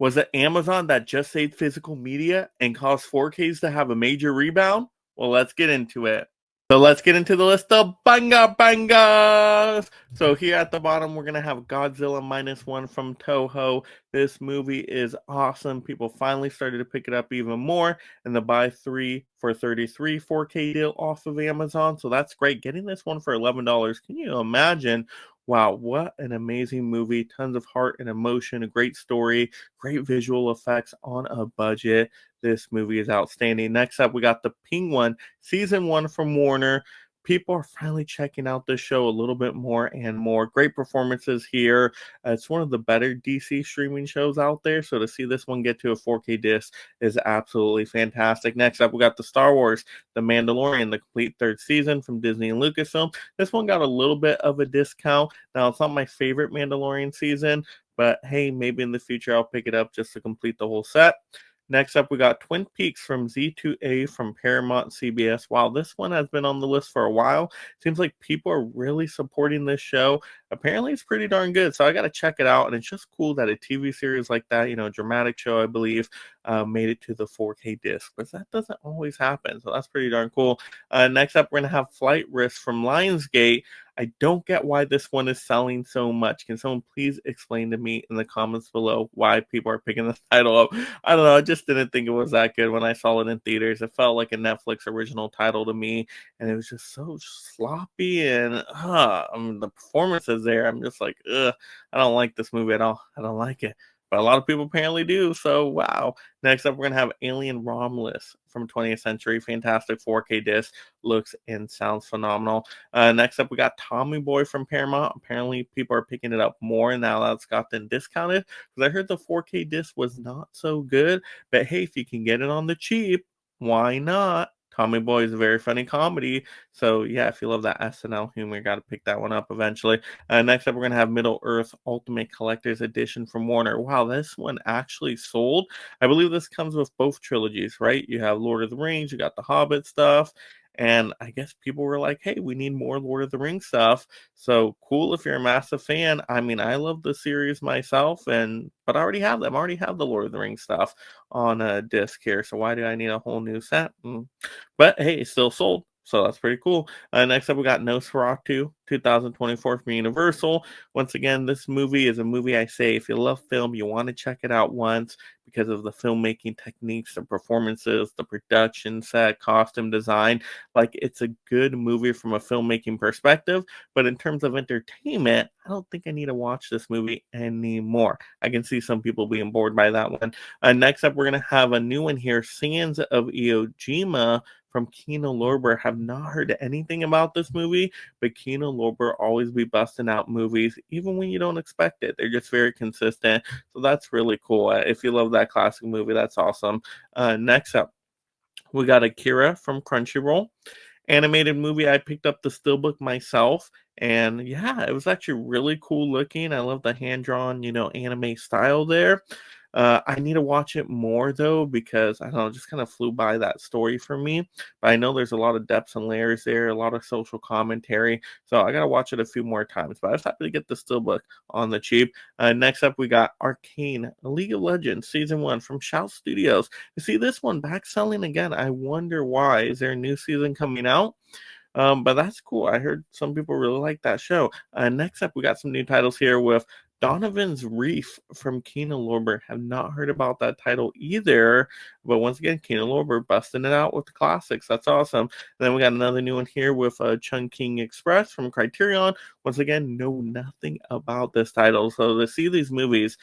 Was it Amazon that just saved physical media and caused 4Ks to have a major rebound? Well, let's get into it. So let's get into the list of banga bangas. So here at the bottom, we're gonna have Godzilla minus one from Toho. This movie is awesome. People finally started to pick it up even more, and the buy three for 33 4K deal off of Amazon. So that's great. Getting this one for $11. Can you imagine? Wow, what an amazing movie! Tons of heart and emotion, a great story, great visual effects on a budget. This movie is outstanding. Next up, we got The Penguin, season one from Warner. People are finally checking out this show a little bit more and more. Great performances here. It's one of the better DC streaming shows out there. So to see this one get to a 4K disc is absolutely fantastic. Next up, we got the Star Wars, The Mandalorian, the complete third season from Disney and Lucasfilm. This one got a little bit of a discount. Now, it's not my favorite Mandalorian season, but hey, maybe in the future I'll pick it up just to complete the whole set. Next up, we got Twin Peaks from Z2A from Paramount CBS. Wow, this one has been on the list for a while. Seems like people are really supporting this show. Apparently, it's pretty darn good, so I got to check it out. And it's just cool that a TV series like that, dramatic show, I believe, made it to the 4K disc, but that doesn't always happen. So that's pretty darn cool. Next up, we're going to have Flight Risk from Lionsgate. I don't get why this one is selling so much. Can someone please explain to me in the comments below why people are picking this title up? I don't know. I just didn't think it was that good when I saw it in theaters. It felt like a Netflix original title to me, and it was just so sloppy. And the performances there, I'm just like, ugh, I don't like this movie at all. I don't like it. But a lot of people apparently do. So, wow. Next up, we're going to have Alien Romulus from 20th Century. Fantastic 4K disc. Looks and sounds phenomenal. Next up, we got Tommy Boy from Paramount. Apparently, people are picking it up more now that it's gotten discounted. Because I heard the 4K disc was not so good. But hey, if you can get it on the cheap, why not? Tommy Boy is a very funny comedy. So, yeah, if you love that SNL humor, you got to pick that one up eventually. Next up, we're going to have Middle Earth Ultimate Collector's Edition from Warner. Wow, this one actually sold. I believe this comes with both trilogies, right? You have Lord of the Rings, you got the Hobbit stuff. And I guess people were like, hey, we need more Lord of the Rings stuff. So cool if you're a massive fan. I mean, I love the series myself, but I already have them. I already have the Lord of the Rings stuff on a disc here. So why do I need a whole new set? But hey, it's still sold. So that's pretty cool. Next up, we got Nosferatu 2024 from Universal. Once again, this movie is a movie I say if you love film, you want to check it out once because of the filmmaking techniques, the performances, the production set, costume design. Like, it's a good movie from a filmmaking perspective. But in terms of entertainment, I don't think I need to watch this movie anymore. I can see some people being bored by that one. Next up, we're going to have a new one here, Sands of Iwo Jima from Kino Lorber. Have not heard anything about this movie, but Kino Lorber always be busting out movies, even when you don't expect it. They're just very consistent, so that's really cool. If you love that classic movie, that's awesome. Next up, we got Akira from Crunchyroll. Animated movie. I picked up the steelbook myself, and yeah, it was actually really cool looking. I love the hand drawn, anime style there. I need to watch it more though because I don't know, it just kind of flew by that story for me. But I know there's a lot of depths and layers there, a lot of social commentary. So I gotta watch it a few more times. But I was happy to get the steelbook on the cheap. Next up, we got Arcane, League of Legends season one from Shout Studios. You see this one back selling again. I wonder why. Is there a new season coming out? But that's cool. I heard some people really like that show. Next up, we got some new titles here with Donovan's Reef from Kino Lorber. Have not heard about that title either. But once again, Kino Lorber busting it out with the classics. That's awesome. And then we got another new one here with Chungking Express from Criterion. Once again, know nothing about this title. So to see these movies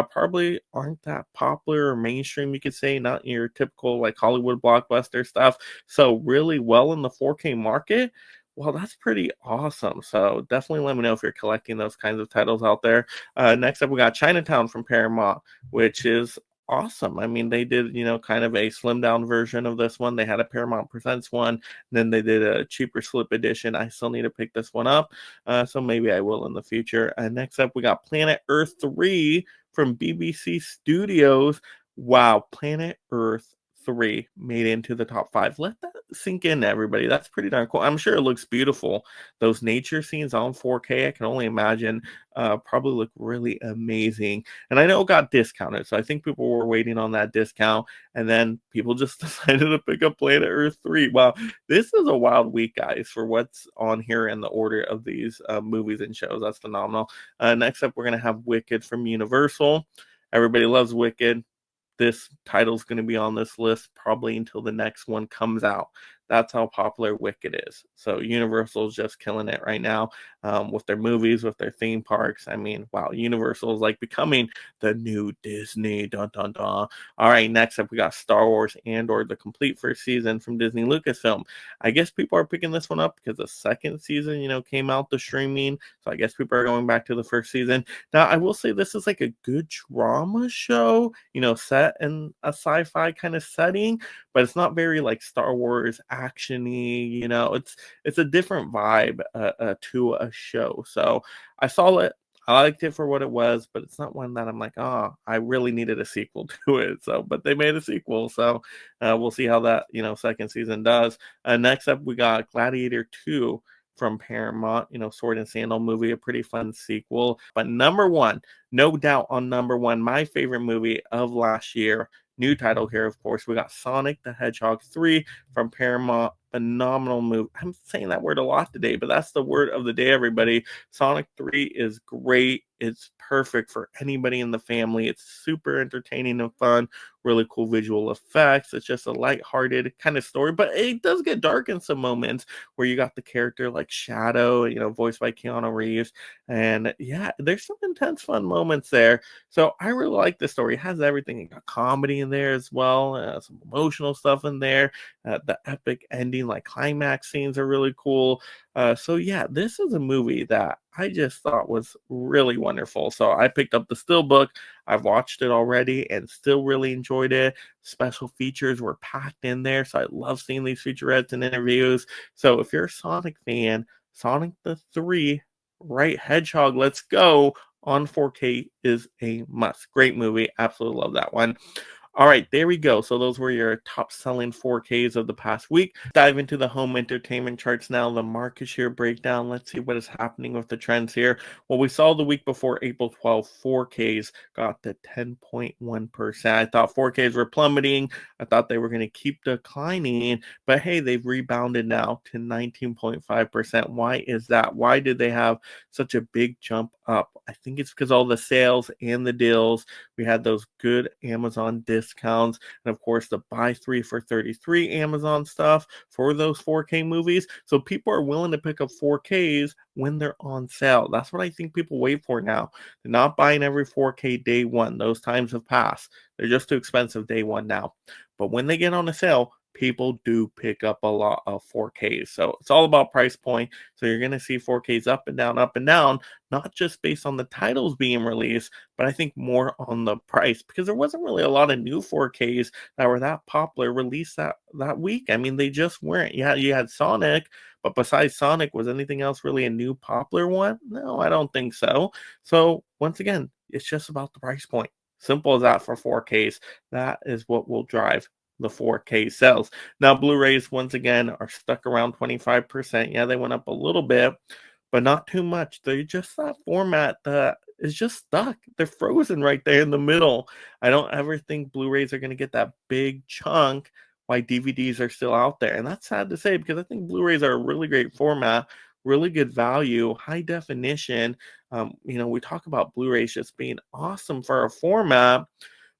probably aren't that popular or mainstream, you could say, not your typical like Hollywood blockbuster stuff. So really well in the 4K market. Well, that's pretty awesome. So definitely let me know if you're collecting those kinds of titles out there. Next up, we got Chinatown from Paramount, which is awesome. I mean, they did, kind of a slim down version of this one. They had a Paramount Presents one, and then they did a cheaper slip edition. I still need to pick this one up, so maybe I will in the future. Next up, we got Planet Earth 3 from BBC Studios. Wow, Planet Earth 3 made into the top 5. Let that sink in, everybody. That's pretty darn cool. I'm sure it looks beautiful. Those nature scenes on 4K, I can only imagine, probably look really amazing. And I know it got discounted, so I think people were waiting on that discount, and then people just decided to pick up Planet Earth 3. Wow, this is a wild week, guys, for what's on here in the order of these movies and shows. That's phenomenal. Next up, we're going to have Wicked from Universal. Everybody loves Wicked. This title's going to be on this list probably until the next one comes out. That's how popular Wicked is. So Universal's just killing it right now with their movies, with their theme parks. I mean, wow, Universal is like becoming the new Disney. Dun, dun, dun. All right, next up, we got Star Wars Andor, the complete first season from Disney Lucasfilm. I guess people are picking this one up because the second season, came out the streaming. So I guess people are going back to the first season. Now, I will say this is like a good drama show, set in a sci-fi kind of setting, but it's not very like Star Wars actiony. It's a different vibe to a show. So I saw it. I liked it for what it was, but it's not one that I'm like, oh, I really needed a sequel to it. So, but they made a sequel, so we'll see how that second season does. Next up, we got Gladiator 2 from Paramount, Sword and Sandal movie, a pretty fun sequel. But number one, no doubt on number one, my favorite movie of last year. New title here, of course. We got Sonic the Hedgehog 3 from Paramount. Phenomenal movie. I'm saying that word a lot today, but that's the word of the day, everybody. Sonic 3 is great. It's perfect for anybody in the family. It's super entertaining and fun. Really cool visual effects. It's just a lighthearted kind of story, but it does get dark in some moments where you got the character like Shadow, voiced by Keanu Reeves. And yeah, there's some intense fun moments there. So I really like the story. It has everything. You got comedy in there as well, some emotional stuff in there. The epic ending, like climax scenes, are really cool. So yeah, this is a movie that I just thought was really wonderful. So I picked up the Steelbook. I've watched it already and still really enjoyed it. Special features were packed in there, so I love seeing these featurettes and interviews. So if you're a Sonic fan, Sonic the 3, right, Hedgehog, let's go, on 4K is a must. Great movie. Absolutely love that one. All right, there we go. So those were your top selling 4Ks of the past week. Dive into the home entertainment charts now, the market share breakdown. Let's see what is happening with the trends here. Well, we saw the week before April 12th, 4Ks got to 10.1%. I thought 4Ks were plummeting. I thought they were going to keep declining, but hey, they've rebounded now to 19.5%. Why is that? Why did they have such a big jump up? I think it's because all the sales and the deals. We had those good Amazon discounts, and of course the buy 3 for 33 Amazon stuff for those 4K movies. So people are willing to pick up 4Ks when they're on sale. That's what I think people wait for now. They're not buying every 4K day one. Those times have passed. They're just too expensive day one now. But when they get on a sale, people do pick up a lot of 4Ks. So it's all about price point. So you're going to see 4Ks up and down, not just based on the titles being released, but I think more on the price, because there wasn't really a lot of new 4Ks that were that popular released that week. I mean, they just weren't. Yeah, you had Sonic, but besides Sonic, was anything else really a new popular one? No, I don't think so. So once again, it's just about the price point. Simple as that for 4Ks. That is what will drive the 4K sales. Now, Blu-rays, once again, are stuck around 25%. Yeah, they went up a little bit, but not too much. They're just that format that is just stuck. They're frozen right there in the middle. I don't ever think Blu-rays are going to get that big chunk why DVDs are still out there. And that's sad to say, because I think Blu-rays are a really great format, really good value, high definition. We talk about Blu-rays just being awesome for a format,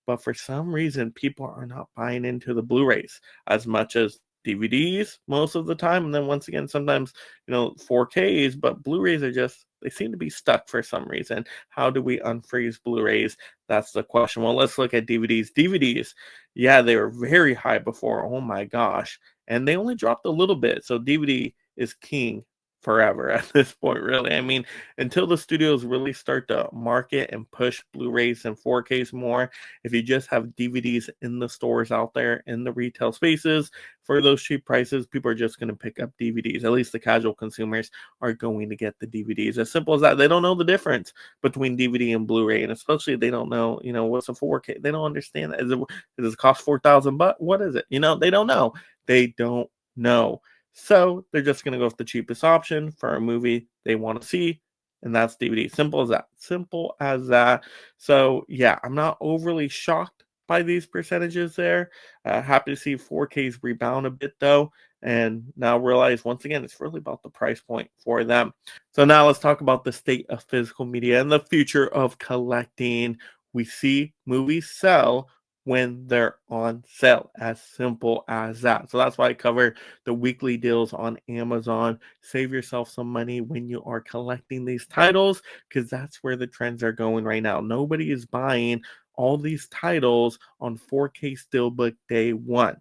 but for some reason, people are not buying into the Blu-rays as much as DVDs most of the time. And then once again, sometimes, 4Ks, but Blu-rays they seem to be stuck for some reason. How do we unfreeze Blu-rays? That's the question. Well, let's look at DVDs. DVDs, yeah, they were very high before. Oh my gosh. And they only dropped a little bit. So DVD is king forever at this point, really. I mean, until the studios really start to market and push Blu-rays and 4Ks more, if you just have DVDs in the stores out there in the retail spaces for those cheap prices, people are just going to pick up DVDs. At least the casual consumers are going to get the DVDs. As simple as that. They don't know the difference between DVD and Blu-ray, and especially they don't know, what's a 4K. They don't understand that. Does it cost 4,000 bucks? What is it? They don't know. They don't know. So they're just going to go with the cheapest option for a movie they want to see, and that's DVD. Simple as that. Simple as that. So yeah, I'm not overly shocked by these percentages there. Happy to see 4Ks rebound a bit though, and now realize once again it's really about the price point for them. So now let's talk about the state of physical media and the future of collecting. We see movies sell when they're on sale, as simple as that. So that's why I cover the weekly deals on Amazon. Save yourself some money when you are collecting these titles, because that's where the trends are going right now. Nobody is buying all these titles on 4K Steelbook day one.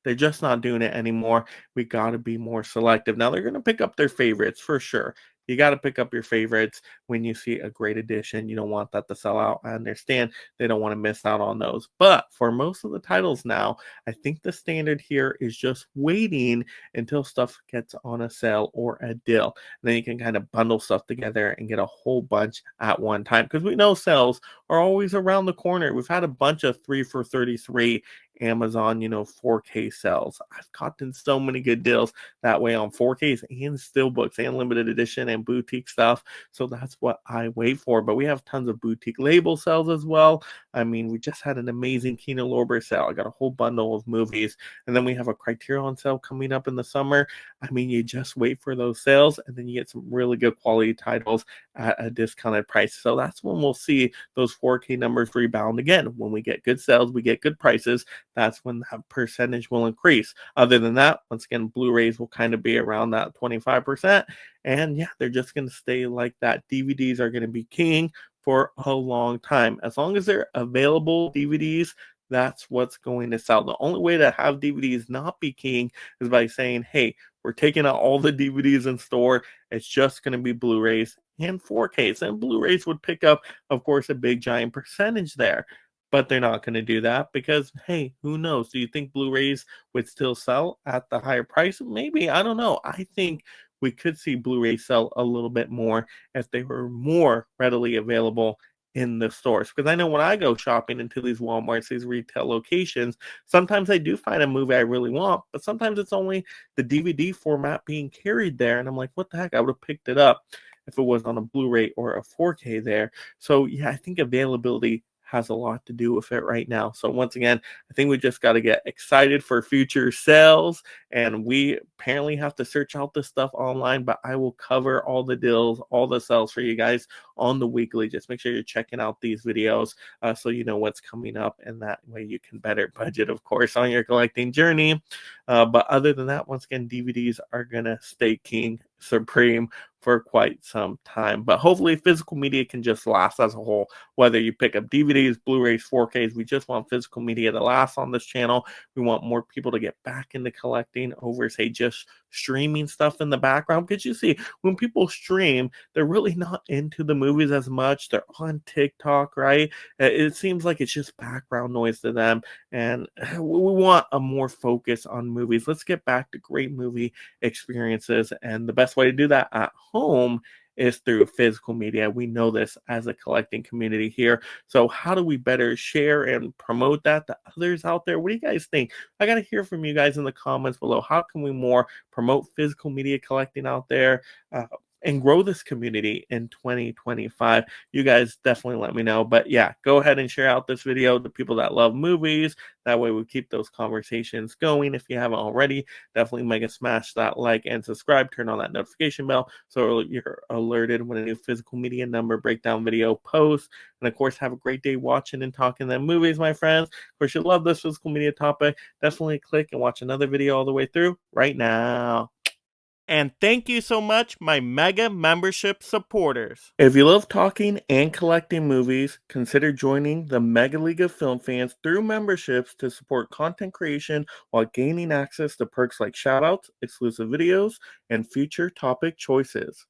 They're just not doing it anymore. We got to be more selective. Now, they're going to pick up their favorites for sure. You got to pick up your favorites when you see a great edition. You don't want that to sell out. I understand they don't want to miss out on those. But for most of the titles now, I think the standard here is just waiting until stuff gets on a sale or a deal. And then you can kind of bundle stuff together and get a whole bunch at one time. Because we know sales are always around the corner. We've had a bunch of 3 for 33 Amazon, 4K sales. I've gotten so many good deals that way on 4Ks and steelbooks and limited edition and boutique stuff. So that's what I wait for. But we have tons of boutique label sales as well. I mean, we just had an amazing Kino Lorber sale. I got a whole bundle of movies. And then we have a Criterion sale coming up in the summer. I mean, you just wait for those sales and then you get some really good quality titles at a discounted price. So that's when we'll see those 4K numbers rebound again. When we get good sales, we get good prices. That's when that percentage will increase. Other than that, once again, Blu-rays will kind of be around that 25%. And yeah, they're just going to stay like that. DVDs are going to be king for a long time. As long as they're available DVDs, that's what's going to sell. The only way to have DVDs not be king is by saying, hey, we're taking out all the DVDs in store. It's just going to be Blu-rays and 4Ks. And Blu-rays would pick up, of course, a big giant percentage there. But they're not going to do that because, hey, who knows? Do you think Blu-rays would still sell at the higher price? Maybe. I don't know. I think we could see Blu-ray sell a little bit more if they were more readily available in the stores. Because I know when I go shopping into these Walmarts, these retail locations, sometimes I do find a movie I really want, but sometimes it's only the DVD format being carried there. And I'm like, what the heck? I would have picked it up if it was on a Blu-ray or a 4K there. So yeah, I think availability has a lot to do with it right now. So once again, I think we just got to get excited for future sales, and we apparently have to search out this stuff online, but I will cover all the deals, all the sales for you guys on the weekly. Just make sure you're checking out these videos so you know what's coming up, and that way you can better budget, of course, on your collecting journey. But other than that, once again, DVDs are going to stay king supreme for quite some time. But hopefully physical media can just last as a whole, whether you pick up DVDs, Blu-rays, 4Ks. We just want physical media to last on this channel. We want more people to get back into collecting over, say, just streaming stuff in the background. Because you see, when people stream, they're really not into the movies as much. They're on TikTok, right? It seems like it's just background noise to them. And we want a more focus on movies. Let's get back to great movie experiences. And the best way to do that at home is through physical media. We know this as a collecting community here. So how do we better share and promote that to others out there? What do you guys think? I got to hear from you guys in the comments below. How can we more promote physical media collecting out there? And grow this community in 2025. You guys definitely let me know. But yeah, go ahead and share out this video to people that love movies. That way we keep those conversations going. If you haven't already, definitely mega smash that like and subscribe. Turn on that notification bell so you're alerted when a new physical media number breakdown video posts. And of course, have a great day watching and talking them movies, my friends. Of course, you love this physical media topic. Definitely click and watch another video all the way through right now. And thank you so much, my Mega Membership supporters. If you love talking and collecting movies, consider joining the Mega League of Film Fans through memberships to support content creation while gaining access to perks like shoutouts, exclusive videos, and future topic choices.